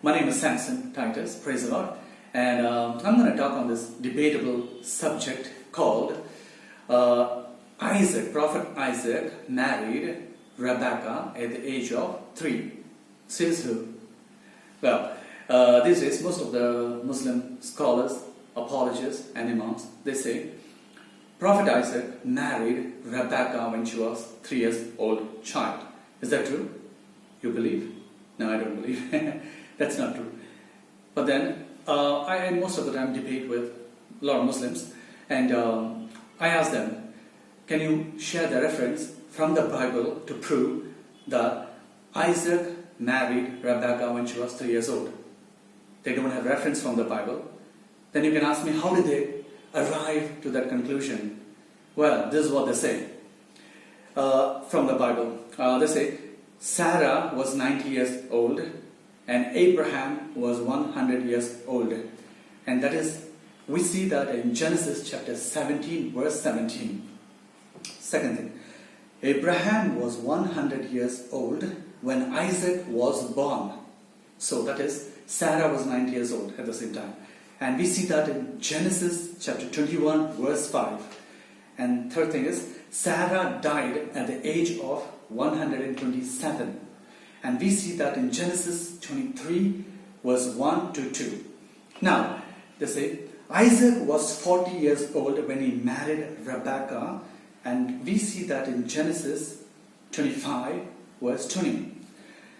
My name is Samson Titus, praise the Lord, and I'm going to talk on this debatable subject called Prophet Isaac married Rebecca at the age of 3. Says who? Well, these days most of the Muslim scholars, apologists and imams, they say Prophet Isaac married Rebecca when she was 3 years old child. Is that true? You believe? No, I don't believe. That's not true. But then, I most of the time debate with a lot of Muslims, and I ask them, can you share the reference from the Bible to prove that Isaac married Rebecca when she was 3 years old? They don't have reference from the Bible. Then you can ask me, how did they arrive to that conclusion? Well, this is what they say from the Bible. They say, Sarah was 90 years old and Abraham was 100 years old. And that is, we see that in Genesis chapter 17, verse 17. Second thing, Abraham was 100 years old when Isaac was born. So that is, Sarah was 90 years old at the same time. And we see that in Genesis chapter 21, verse 5. And third thing is, Sarah died at the age of 127. And we see that in Genesis 23, verse 1 to 2. Now, they say, Isaac was 40 years old when he married Rebecca. And we see that in Genesis 25, verse 20.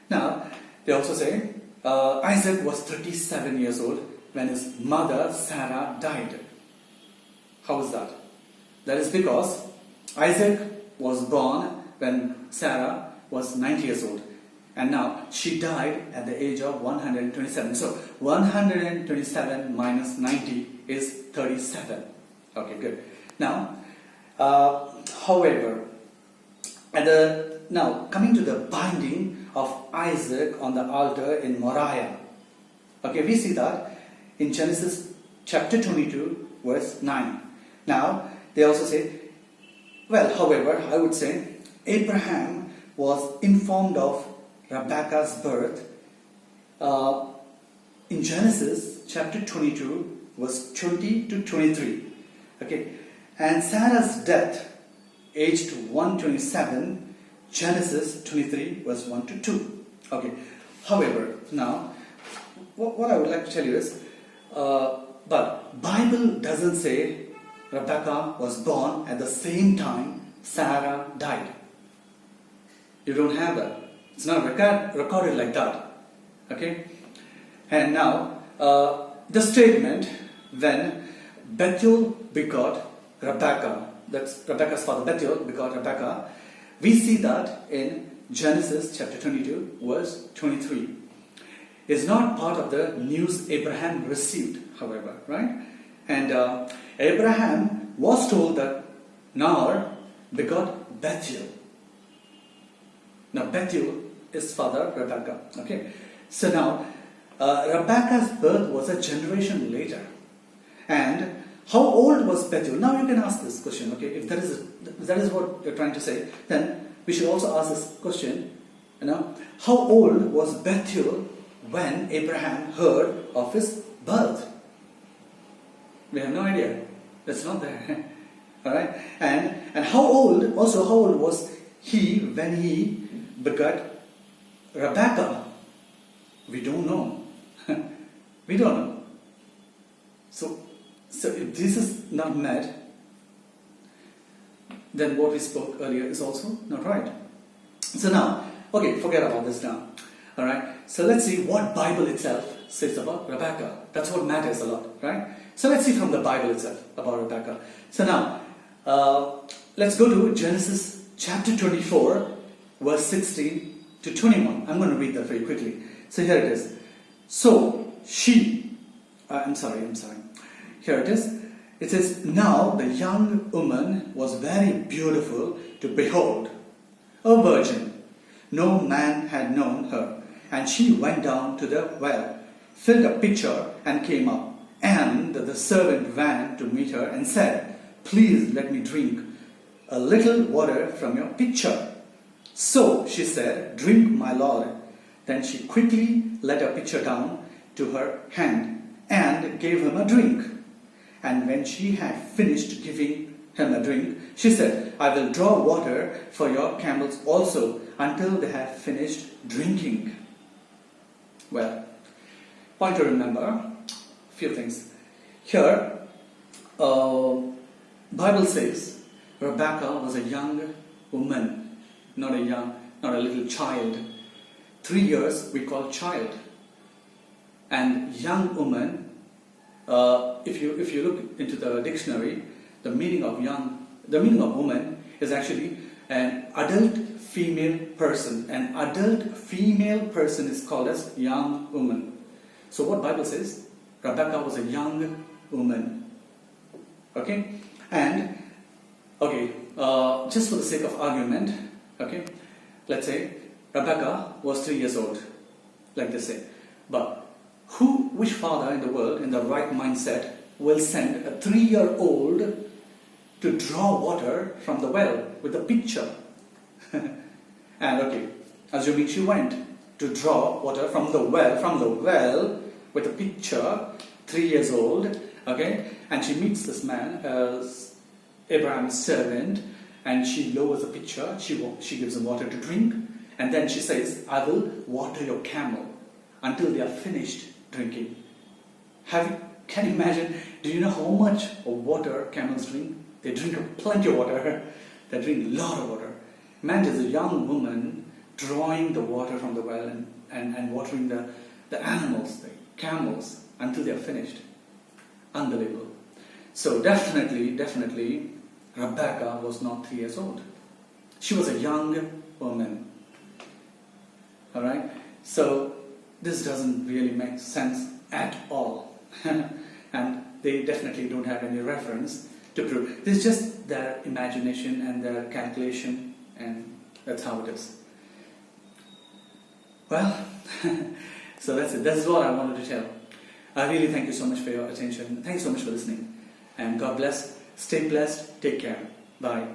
Now, they also say, Isaac was 37 years old when his mother Sarah died. How is that? That is because Isaac was born when Sarah was 90 years old. And now she died at the age of 127. So 127 minus 90 is 37. Okay, good. Now, however, now coming to the binding of Isaac on the altar in Moriah. Okay, we see that in Genesis chapter 22, verse 9. Now, they also say, well, however, I would say Abraham was informed of Rebecca's birth in Genesis chapter 22, verse 20 to 23. Okay, and Sarah's death, aged 127, Genesis 23, verse 1 to 2. Okay, however, now, what I would like to tell you is, but Bible doesn't say Rebecca was born at the same time Sarah died. You don't have that. It's not recorded like that. Okay? And now, the statement, when Bethuel begot Rebecca, that's Rebecca's father Bethuel begot Rebecca, we see that in Genesis chapter 22, verse 23. It's not part of the news Abraham received, however, right? And Abraham was told that Nahor begot Bethuel. Now, Bethuel is father Rebecca. Okay, so now Rebecca's birth was a generation later. And how old was Bethuel? Now you can ask this question. Okay, if that is what you're trying to say, then we should also ask this question. You know, how old was Bethuel when Abraham heard of his birth? We have no idea. That's not there. All right, and how old was he when he begot Rebecca? We don't know. We don't know. So if this is not met, then what we spoke earlier is also not right. So now, okay, forget about this now. All right. So let's see what Bible itself says about Rebecca. That's what matters a lot, right? So let's see from the Bible itself about Rebecca. So now, let's go to Genesis chapter 24, verse 16 to 21. I'm going to read that very quickly. So here it is. So she, I'm sorry. Here it is. It says, now the young woman was very beautiful to behold, a virgin. No man had known her. And she went down to the well, filled a pitcher, and came up. And the servant ran to meet her and said, please let me drink a little water from your pitcher. So she said, drink, my lord. Then she quickly let her pitcher down to her hand and gave him a drink. And when she had finished giving him a drink, she said, I will draw water for your camels also until they have finished drinking. Well, point to remember a few things. Here, Bible says Rebecca was a young woman, not a little child. 3 years we call child. And young woman, if you look into the dictionary, the meaning of woman is actually an adult female person. An adult female person is called as young woman. So what Bible says, Rebecca was a young woman. Okay? And, just for the sake of argument, okay, let's say Rebecca was 3 years old, like they say. But which father in the world, in the right mindset, will send a 3-year-old to draw water from the well with a pitcher? And assuming she went to draw water from the well with a pitcher, 3 years old, and she meets this man as Abraham's servant, and she lowers the pitcher, she gives him water to drink, and then she says, I will water your camel until they are finished drinking. Can you imagine? Do you know how much of water camels drink? They drink plenty of water. They drink a lot of water. Man, there's a young woman drawing the water from the well and watering the animals, the camels, until they're finished. Unbelievable. So definitely, Rebecca was not 3 years old. She was a young woman. Alright? So this doesn't really make sense at all. And they definitely don't have any reference to prove. This is just their imagination and their calculation, and that's how it is. Well, so that's it. That's what I wanted to tell. I really thank you so much for your attention. Thanks so much for listening. And God bless. Stay blessed. Take care. Bye.